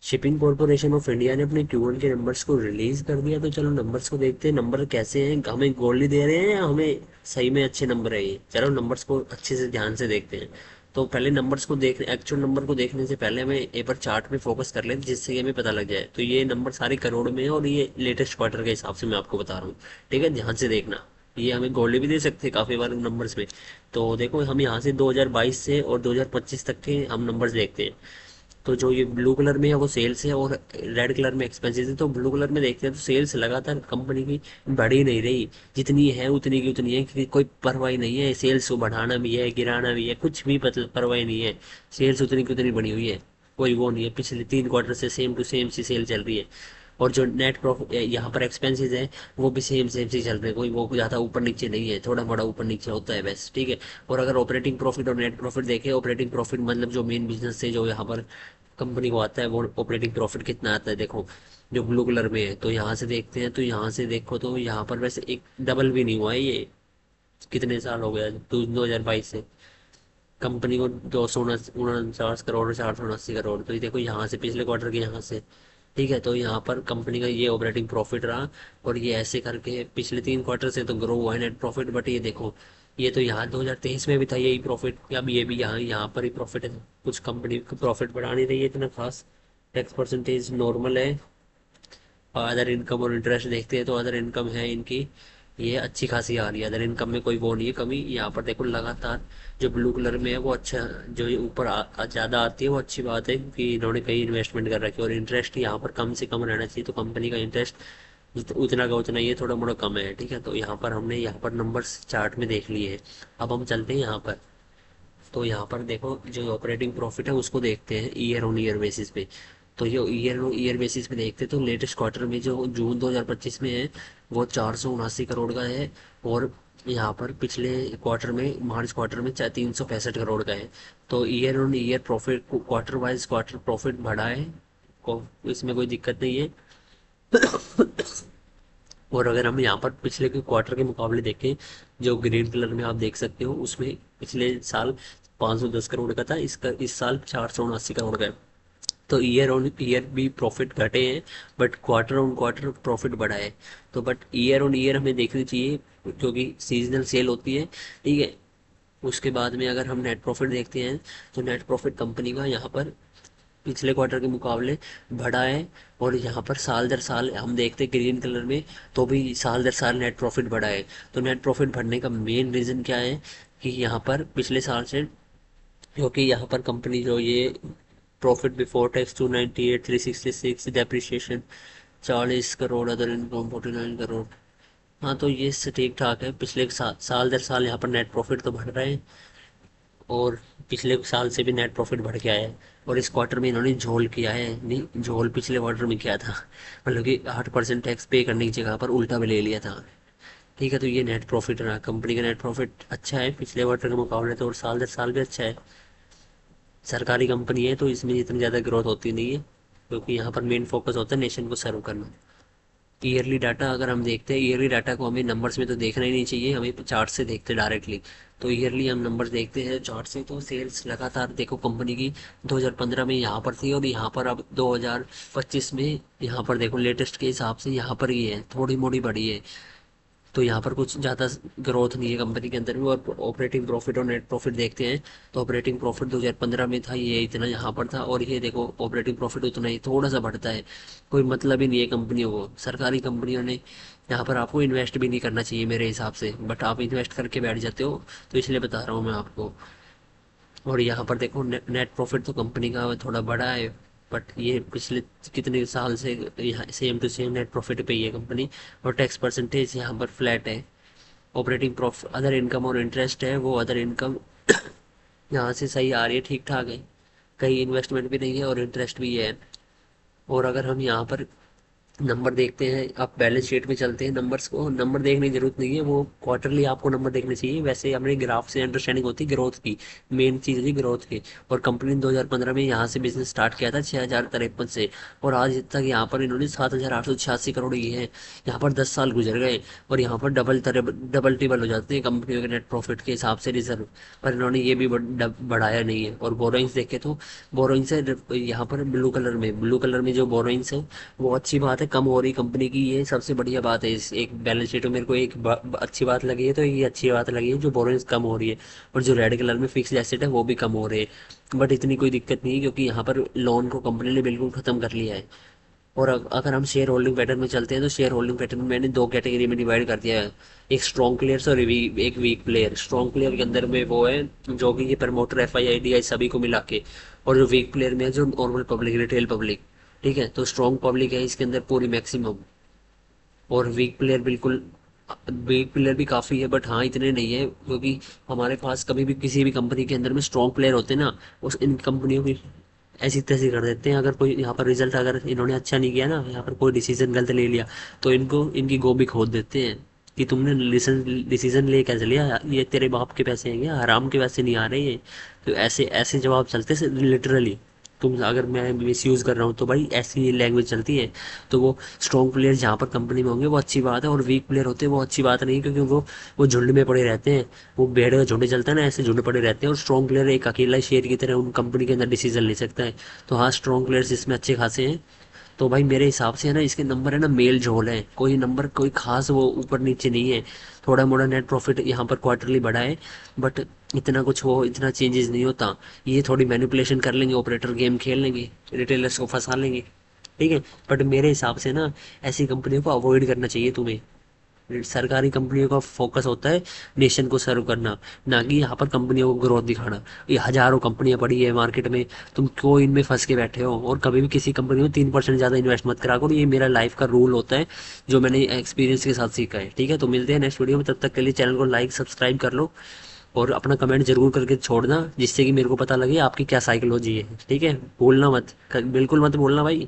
Shipping corporation of India ने अपने Q1 के नंबर्स को रिलीज कर दिया, तो चलो नंबर्स को देखते हैं नंबर कैसे हैं, हमें गोल्ड दे रहे हैं या हमें सही में अच्छे नंबर है ये। चलो नंबर्स को अच्छे से ध्यान से देखते हैं। तो पहले नंबर्स को देखने, एक्चुअल नंबर को देखने से पहले हमें एक बार चार्ट में फोकस कर लें जिससे कि हमें पता लग जाए। तो ये नंबर सारे करोड़ में है और ये लेटेस्ट क्वार्टर के हिसाब से मैं आपको बता रहा हूँ। ठीक है, ध्यान से देखना। ये हमें गोल्ड भी दे सकते हैं काफ़ी बार नंबर्स में। तो देखो हम यहाँ से 2022 से और 2025 तक के हम नंबर्स देखते हैं। तो जो ये ब्लू कलर में है वो सेल्स है और रेड कलर में एक्सपेंसेस है। तो ब्लू कलर में देखते हैं तो सेल्स लगातार कंपनी की बढ़ ही नहीं रही, जितनी है उतनी की उतनी है, क्योंकि कोई परवाही नहीं है सेल्स को बढ़ाना भी है गिराना भी है, कुछ भी परवाही नहीं है। सेल्स उतनी की उतनी बनी हुई है, कोई वो नहीं है। पिछले 3 क्वार्टर से सेम टू सेम सी सेल चल रही है। और जो नेट प्रॉफिट यहाँ पर एक्सपेंसेस है वो भी सेम सेम से चल रहे हैं, कोई वो ज़्यादा ऊपर नीचे नहीं है, थोड़ा मोड़ा ऊपर नीचे होता है बस। ठीक है। और अगर ऑपरेटिंग प्रॉफिट और नेट प्रॉफिट देखें, ऑपरेटिंग प्रॉफिट मतलब जो मेन बिजनेस से जो यहाँ पर कंपनी को आता है वो ऑपरेटिंग प्रॉफिट कितना आता है देखो, जो ब्लू कलर में है। तो यहाँ से देखते हैं, तो यहाँ से देखो तो यहाँ पर वैसे एक डबल भी नहीं हुआ है ये। कितने साल हो गया 2022 से कंपनी को 249 करोड़ 489 करोड़। तो ये देखो यहाँ से पिछले क्वार्टर के यहाँ से। ठीक है, तो यहाँ पर कंपनी का ये ऑपरेटिंग प्रॉफिट रहा। और ये ऐसे करके पिछले 3 क्वार्टर से तो ग्रो हुआ है नेट प्रॉफिट। बट ये देखो, ये तो यहाँ 2023 में भी था यही प्रॉफिट, अब ये भी यहाँ यहाँ पर ही प्रॉफिट है। कुछ कंपनी प्रॉफिट बढ़ा नहीं रही है इतना खास, टैक्स परसेंटेज नॉर्मल है। अदर इनकम और इंटरेस्ट देखते हैं तो अदर इनकम है इनकी, ये अच्छी खासी आ रही है। अदर इनकम में कोई वो नहीं है कमी। यहाँ पर देखो लगातार जो ब्लू कलर में है वो अच्छा, जो ये ऊपर ज़्यादा आती है वो अच्छी बात है, क्योंकि इन्होंने कहीं इन्वेस्टमेंट कर रखी है। और इंटरेस्ट यहाँ पर कम से कम रहना चाहिए, तो कंपनी का इंटरेस्ट उतना का उतना ये थोड़ा मोड़ा कम है। ठीक है, तो यहाँ पर हमने यहाँ पर नंबर्स चार्ट में देख लिए हैं। अब हम चलते हैं यहाँ पर। तो यहाँ पर देखो जो ऑपरेटिंग प्रॉफिट है उसको देखते हैं ईयर ऑन ईयर बेसिस पे। तो ये ईयर ऑन ईयर बेसिस पे देखते हैं तो लेटेस्ट क्वार्टर में जो जून 2025 में है वो 479 करोड़ का है। और यहाँ पर पिछले क्वार्टर में मार्च क्वार्टर में 365 करोड़ का है। तो year on year profit quarter wise quarter profit बढ़ा है, इसमें कोई दिक्कत नहीं है। और अगर हम यहाँ पर पिछले के क्वार्टर के मुकाबले देखें, जो ग्रीन कलर में आप देख सकते हो उसमें पिछले साल 510 करोड़ का था, इसका इस साल 479 करोड़ का है। तो ईयर ऑन ईयर भी प्रॉफिट घटे हैं, but quarter on quarter profit बढ़ा है। तो बट ईयर ऑन ईयर हमें देखनी चाहिए क्योंकि सीजनल सेल होती है। ठीक है। उसके बाद में अगर हम नेट प्रॉफिट देखते हैं तो नेट प्रॉफिट कंपनी का यहाँ पर पिछले क्वार्टर के मुकाबले बढ़ा है। और यहाँ पर साल दर साल हम देखते हैं ग्रीन कलर में, तो भी साल दर साल नेट प्रॉफिट बढ़ा है। तो नेट प्रॉफिट बढ़ने का मेन रीज़न क्या है कि यहाँ पर पिछले साल से, क्योंकि यहाँ पर कंपनी जो ये profit before tax 298 366 depreciation 40 crore, other income 49 crore. हाँ, तो ये ठीक ठाक है। पिछले साल दर साल यहाँ पर नेट प्रॉफिट तो बढ़ रहे हैं और पिछले साल से भी नेट प्रॉफिट बढ़ के आया है। और इस क्वार्टर में इन्होंने झोल किया है, नहीं झोल पिछले क्वार्टर में किया था, मतलब कि 8% टैक्स पे करने की जगह पर उल्टा भी ले लिया था। ठीक है, तो ये नेट प्रॉफिट रहा कंपनी का। नेट प्रॉफिट अच्छा है पिछले क्वार्टर के मुकाबले तो, और साल दर साल भी अच्छा है। सरकारी कंपनी है तो इसमें इतनी ज़्यादा ग्रोथ होती नहीं है, क्योंकि यहाँ पर मेन फोकस होता है नेशन को सर्व करना। ईयरली डाटा अगर हम देखते हैं, ईयरली डाटा को हमें नंबर्स में तो देखना ही नहीं चाहिए, हमें चार्ट से देखते हैं डायरेक्टली। तो ईयरली हम नंबर्स देखते हैं चार्ट से, तो सेल्स लगातार देखो कंपनी की 2015 में यहाँ पर थी और यहाँ पर अब 2025 में यहाँ पर देखो लेटेस्ट के हिसाब से यहाँ पर ही है, थोड़ी मोड़ी बढ़ी है। तो यहाँ पर कुछ ज़्यादा ग्रोथ नहीं है कंपनी के अंदर भी। और ऑपरेटिंग प्रॉफिट और नेट प्रॉफिट देखते हैं तो ऑपरेटिंग प्रॉफिट 2015 में था ये इतना यहाँ पर था, और ये देखो ऑपरेटिंग प्रॉफिट उतना ही थोड़ा सा बढ़ता है। कोई मतलब ही नहीं है कंपनियों को, सरकारी कंपनियों ने। यहाँ पर आपको इन्वेस्ट भी नहीं करना चाहिए मेरे हिसाब से, बट आप इन्वेस्ट करके बैठ जाते हो, तो इसलिए बता रहा हूँ मैं आपको। और यहाँ पर देखो नेट प्रॉफिट तो कंपनी का थोड़ा बड़ा है, बट ये पिछले कितने साल से यहाँ same to same net profit पे ही है कंपनी। और टैक्स परसेंटेज यहाँ पर फ्लैट है। ऑपरेटिंग प्रॉफिट अदर इनकम और इंटरेस्ट है, वो अदर इनकम यहाँ से सही आ रही है, ठीक ठाक है। कहीं इन्वेस्टमेंट भी नहीं है और इंटरेस्ट भी है। और अगर हम यहाँ पर नंबर देखते हैं, आप बैलेंस शीट में चलते हैं, नंबर्स को नंबर देखने की जरूरत नहीं है, वो क्वार्टरली आपको नंबर देखने चाहिए। वैसे हमें ग्राफ से अंडरस्टैंडिंग होती है ग्रोथ की, मेन चीज़ होती है ग्रोथ की। और कंपनी ने 2015 में यहाँ से बिजनेस स्टार्ट किया था 6,053 से, और आज तक यहाँ पर इन्होंने 7,886 करोड़ की है। यहाँ पर 10 साल गुजर गए, और यहाँ पर डबल टिबल हो जाते हैं कंपनियों के नेट प्रॉफिट के हिसाब से रिजर्व। पर इन्होंने ये भी बढ़ाया नहीं है। और बोरोइंग्स देखे तो बोरोइंग्स है यहाँ पर ब्लू कलर में जो बोरोइंग्स है, वो अच्छी बात है, कम हो रही कंपनी की, ये सबसे बढ़िया बात है। इस एक बैलेंस शीट में मेरे को एक अच्छी बात लगी है, तो ये अच्छी बात लगी है जो बोरोइंग्स कम हो रही है। और जो रेड कलर में फिक्स्ड एसेट है वो भी कम हो रहे हैं, बट इतनी कोई दिक्कत नहीं है, क्योंकि यहाँ पर लोन को कंपनी ने बिल्कुल ख़त्म कर लिया है। और अगर हम शेयर होल्डिंग पैटर्न में चलते हैं, तो शेयर होल्डिंग पैटर्न में मैंने दो कैटेगरी में डिवाइड कर दिया है। एक स्ट्रॉन्ग प्लेयर्स और एक वीक प्लेयर। स्ट्रॉन्ग प्लेयर के अंदर में वो है जो कि ये promoter, F I I D I सभी को मिला के। और जो वीक प्लेयर में है जो नॉर्मल पब्लिक, रिटेल पब्लिक। ठीक है, तो स्ट्रॉन्ग पब्लिक है इसके अंदर पूरी मैक्सिमम। और वीक प्लेयर भी काफ़ी है, बट हाँ इतने नहीं है, क्योंकि हमारे पास कभी भी किसी भी कंपनी के अंदर में स्ट्रॉन्ग प्लेयर होते हैं ना, उस इन कंपनियों की ऐसी तैसी कर देते हैं। अगर कोई यहाँ पर रिजल्ट अगर इन्होंने अच्छा नहीं किया ना, यहाँ पर कोई डिसीजन गलत ले लिया, तो इनको इनकी गोभी खोद देते हैं कि तुमने डिसीजन ले कैसे लिया, ये तेरे बाप के पैसे हैं क्या, हराम के पैसे नहीं आ रहे ये। तो ऐसे ऐसे जवाब चलते हैं लिटरली। तुम अगर मैं मिस यूज़ कर रहा हूँ तो भाई ऐसी लैंग्वेज चलती है। तो वो स्ट्रॉन्ग प्लेयर जहाँ पर कंपनी में होंगे वो अच्छी बात है, और वीक प्लेयर होते हैं वो अच्छी बात नहीं, क्योंकि वो झुंड में पड़े रहते हैं। वो भेड़ का झुंड चलता है ना, ऐसे झुंड पड़े रहते हैं। और स्ट्रॉन्ग प्लेयर एक अकेला शेर की तरह उन कंपनी के अंदर डिसीजन ले सकता है। तो हाँ, स्ट्रॉन्ग प्लेयर्स इसमें अच्छे खासे हैं। तो भाई मेरे हिसाब से है ना, इसके नंबर है ना मेल जोल है, कोई नंबर कोई खास वो ऊपर नीचे नहीं है। थोड़ा मोड़ा नेट प्रॉफिट यहाँ पर क्वार्टरली बढ़ा है, बट इतना कुछ वो इतना चेंजेस नहीं होता। ये थोड़ी मैनिपुलेशन कर लेंगे, ऑपरेटर गेम खेल लेंगे, रिटेलर्स को फंसा लेंगे। ठीक है, बट मेरे हिसाब से ना ऐसी कंपनियों को अवॉइड करना चाहिए तुम्हें। सरकारी कंपनियों का फोकस होता है नेशन को सर्व करना, ना कि यहाँ पर कंपनियों को ग्रोथ दिखाना। ये हजारों कंपनियां पड़ी है मार्केट में, तुम क्यों इनमें फंस के बैठे हो। और कभी भी किसी कंपनी में 3% ज़्यादा इन्वेस्ट मत करा करो, ये मेरा लाइफ का रूल होता है जो मैंने एक्सपीरियंस के साथ सीखा है। ठीक है, तो मिलते हैं नेक्स्ट वीडियो में, तब तक के लिए चैनल को लाइक सब्सक्राइब कर लो, और अपना कमेंट जरूर करके छोड़ना, जिससे कि मेरे को पता लगे आपकी क्या साइकोलॉजी है। ठीक है, भूलना मत, बिल्कुल मत भूलना भाई।